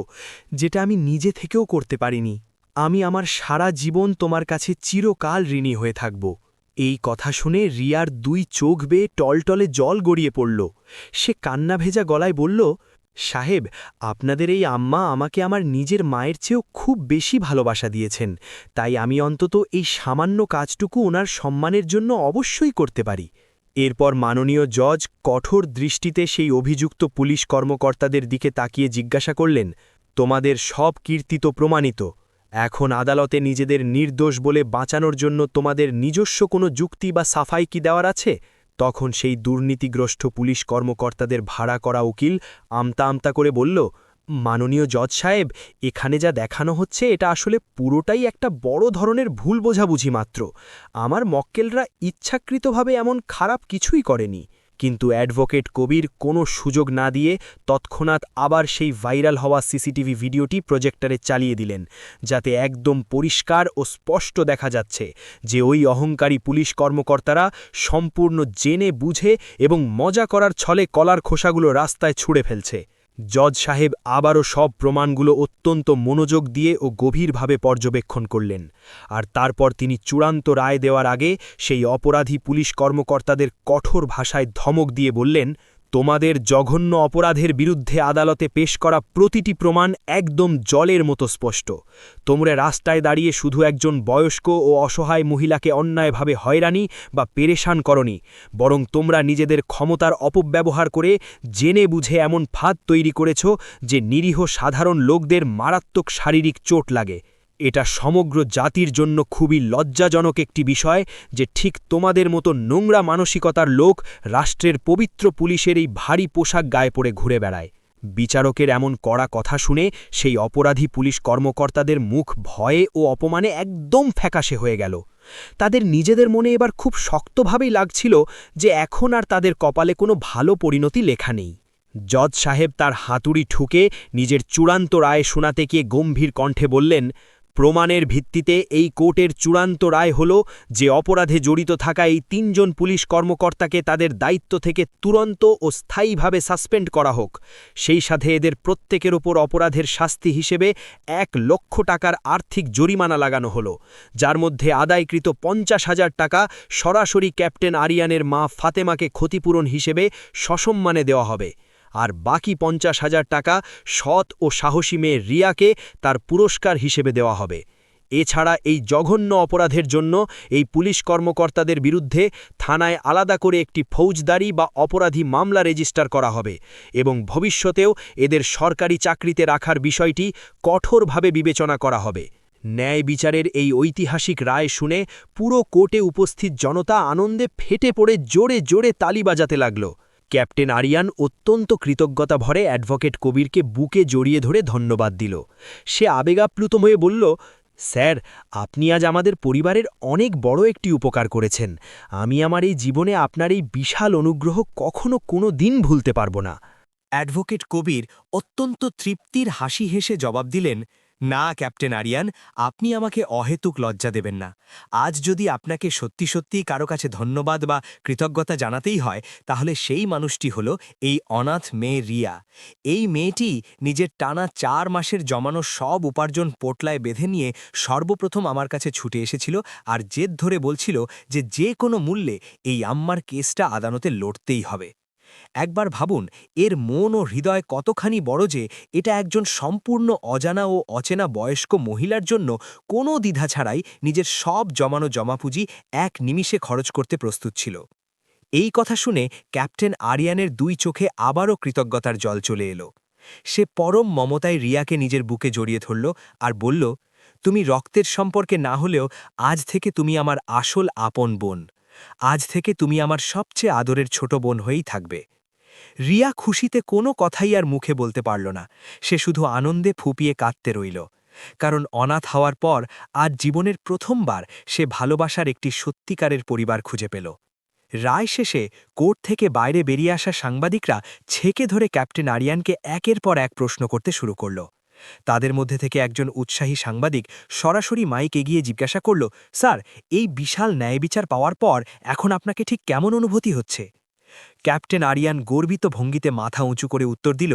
যেটা আমি নিজে থেকেও করতে পারিনি। আমি আমার সারা জীবন তোমার কাছে চিরকাল ঋণী হয়ে থাকব। এই কথা শুনে রিয়ার 2 চোখ বেয়ে টলটলে জল গড়িয়ে পড়ল। সে কান্না ভেজা গলায় বলল, সাহেব, আপনাদের এই আম্মা আমাকে আমার নিজের মায়ের চেয়েও খুব বেশি ভালোবাসা দিয়েছেন, তাই আমি অন্তত এই সামান্য কাজটুকু ওনার সম্মানের জন্য অবশ্যই করতে পারি। এরপর মাননীয় জজ কঠোর দৃষ্টিতে সেই অভিযুক্ত পুলিশ কর্মকর্তাদের দিকে তাকিয়ে জিজ্ঞাসা করলেন, তোমাদের সব কীর্তি তো প্রমাণিত, এখন আদালতে নিজেদের নির্দোষ বলে বাঁচানোর জন্য তোমাদের নিজস্ব কোনো যুক্তি বা সাফাই কি দেওয়ার আছে? তখন সেই দুর্নীতিগ্রস্ত পুলিশ কর্মকর্তাদের ভাড়া করা উকিল আমতা আমতা করে বলল, মাননীয় জজ সাহেব, এখানে যা দেখানো হচ্ছে এটা আসলে পুরোটাই একটা বড় ধরনের ভুল বোঝাবুঝি মাত্র। আমার মক্কেলরা ইচ্ছাকৃতভাবে এমন খারাপ কিছুই করেনি। কিন্তু অ্যাডভোকেট কবির কোনো সুযোগ না দিয়ে তৎক্ষণাৎ আবার সেই ভাইরাল হওয়া সিসিটিভি ভিডিওটি প্রজেক্টরে চালিয়ে দিলেন, যাতে একদম পরিষ্কার ও স্পষ্ট দেখা যাচ্ছে যে ওই অহংকারী পুলিশ কর্মকর্তারা সম্পূর্ণ জেনে বুঝে এবং মজা করার ছলে কলার খোসাগুলো রাস্তায় ছুঁড়ে ফেলছে। জজ সাহেব আবারও সব প্রমাণগুলো অত্যন্ত মনোযোগ দিয়ে ও গভীরভাবে পর্যবেক্ষণ করলেন, আর তারপর তিনি চূড়ান্ত রায় দেওয়ার আগে সেই অপরাধী পুলিশ কর্মকর্তাদের কঠোর ভাষায় ধমক দিয়ে বললেন, তোমাদের জঘন্য অপরাধের বিরুদ্ধে আদালতে পেশ করা প্রতিটি প্রমাণ একদম জলের মতো স্পষ্ট। তোমরা রাস্তায় দাঁড়িয়ে শুধু একজন বয়স্ক ও অসহায় মহিলাকে অন্যায়ভাবে হয়রানি বা পেরেশান করনি, বরং তোমরা নিজেদের ক্ষমতার অপব্যবহার করে জেনে বুঝে এমন ফাঁদ তৈরি করেছ যে নিরীহ সাধারণ লোকদের মারাত্মক শারীরিক চোট লাগে। এটা সমগ্র জাতির জন্য খুবই লজ্জাজনক একটি বিষয় যে ঠিক তোমাদের মতো নোংরা মানসিকতার লোক রাষ্ট্রের পবিত্র পুলিশের এই ভারী পোশাক গায়ে পরে ঘুরে বেড়ায়। বিচারকের এমন কড়া কথা শুনে সেই অপরাধী পুলিশ কর্মকর্তাদের মুখ ভয়ে ও অপমানে একদম ফ্যাকাশে হয়ে গেল। তাদের নিজেদের মনে এবার খুব শক্তভাবেই লাগছিল যে এখন আর তাদের কপালে কোনো ভালো পরিণতি লেখা নেই। জজ সাহেব তার হাতুড়ি ঠুকে নিজের চূড়ান্ত রায় শোনাতে গিয়ে গম্ভীর কণ্ঠে বললেন, প্রমাণের ভিত্তিতে এই কোর্টের চূড়ান্ত রায় হল যে অপরাধে জড়িত থাকা এই ৩ জন পুলিশ কর্মকর্তাকে তাদের দায়িত্ব থেকে তুরন্ত ও স্থায়ীভাবে সাসপেন্ড করা হোক। সেই সাথে এদের প্রত্যেকের ওপর অপরাধের শাস্তি হিসেবে ১ লক্ষ টাকার আর্থিক জরিমানা লাগানো হল, যার মধ্যে আদায়কৃত ৫০,০০০ টাকা সরাসরি ক্যাপ্টেন আরিয়ানের মা ফাতেমাকে ক্ষতিপূরণ হিসেবে সসম্মানে দেওয়া হবে, আর বাকি ৫০,০০০ টাকা সৎ ও সাহসী মেয়ে রিয়াকে তার পুরস্কার হিসেবে দেওয়া হবে। এছাড়া এই জঘন্য অপরাধের জন্য এই পুলিশ কর্মকর্তাদের বিরুদ্ধে থানায় আলাদা করে একটি ফৌজদারি বা অপরাধী মামলা রেজিস্টার করা হবে এবং ভবিষ্যতেও এদের সরকারি চাকরিতে রাখার বিষয়টি কঠোরভাবে বিবেচনা করা হবে। ন্যায় বিচারের এই ঐতিহাসিক রায় শুনে পুরো কোর্টে উপস্থিত জনতা আনন্দে ফেটে পড়ে জোরে জোরে তালি বাজাতে লাগল। ক্যাপ্টেন আরিয়ান অত্যন্ত কৃতজ্ঞতা ভরে অ্যাডভোকেট কবিরকে বুকে জড়িয়ে ধরে ধন্যবাদ দিল। সে আবেগাপ্লুত হয়ে বলল, স্যার, আপনি আজ আমাদের পরিবারের অনেক বড় একটি উপকার করেছেন। আমি আমার এই জীবনে আপনার এই বিশাল অনুগ্রহ কখনো কোনো দিন ভুলতে পারব না। অ্যাডভোকেট কবির অত্যন্ত তৃপ্তির হাসি হেসে জবাব দিলেন, না ক্যাপ্টেন আরিয়ান, আপনি আমাকে অহেতুক লজ্জা দেবেন না। আজ যদি আপনাকে সত্যি সত্যিই কারো কাছে ধন্যবাদ বা কৃতজ্ঞতা জানাতেই হয়, তাহলে সেই মানুষটি হল এই অনাথ মেয়ে রিয়া। এই মেয়েটি নিজের টানা ৪ মাসের জমানো সব উপার্জন পোটলায় বেঁধে নিয়ে সর্বপ্রথম আমার কাছে ছুটে এসেছিল আর জেদ ধরে বলছিল যে কোনো মূল্যে এই আম্মার কেসটা আদালতে লড়তেই হবে। একবার ভাবুন, এর মন ও হৃদয় কতখানি বড় যে এটা একজন সম্পূর্ণ অজানা ও অচেনা বয়স্ক মহিলার জন্য কোনো দ্বিধা ছাড়াই নিজের সব জমানো জমাপুঁজি ১ নিমিষে খরচ করতে প্রস্তুত ছিল। এই কথা শুনে ক্যাপ্টেন আরিয়ানের ২ চোখে আবারও কৃতজ্ঞতার জল চলে এলো। সে পরম মমতায় রিয়াকে নিজের বুকে জড়িয়ে ধরল আর বলল, তুমি রক্তের সম্পর্কে না হলেও আজ থেকে তুমি আমার আসল আপন বোন। আজ থেকে তুমি আমার সবচেয়ে আদরের ছোট বোন হয়েই থাকবে। রিয়া খুশিতে কোনো কথাই আর মুখে বলতে পারল না। সে শুধু আনন্দে ফুপিয়ে কাঁদতে রইল, কারণ অনাথ হওয়ার পর আজ জীবনের প্রথমবার সে ভালোবাসার একটি সত্যিকারের পরিবার খুঁজে পেল। রায় শেষে কোর্ট থেকে বাইরে বেরিয়ে আসা সাংবাদিকরা ছেকে ধরে ক্যাপ্টেন আরিয়ানকে একের পর এক প্রশ্ন করতে শুরু করল। তাদের মধ্যে থেকে একজন উৎসাহী সাংবাদিক সরাসরি মাইক এগিয়ে জিজ্ঞাসা করল, স্যার, এই বিশাল ন্যায়বিচার পাওয়ার পর এখন আপনাকে ঠিক কেমন অনুভূতি হচ্ছে? ক্যাপ্টেন আরিয়ান গর্বিত ভঙ্গিতে মাথা উঁচু করে উত্তর দিল,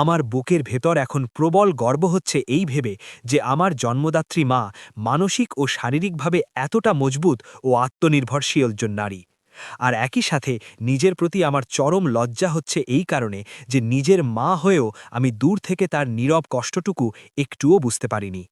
আমার বুকের ভেতর এখন প্রবল গর্ব হচ্ছে এই ভেবে যে আমার জন্মদাত্রী মা মানসিক ও শারীরিকভাবে এতটা মজবুত ও আত্মনির্ভরশীল একজন নারী। আর একই সাথে নিজের প্রতি আমার চরম লজ্জা হচ্ছে এই কারণে যে নিজের মা হয়েও আমি দূর থেকে তার নীরব কষ্টটুকু একটুও বুঝতে পারিনি।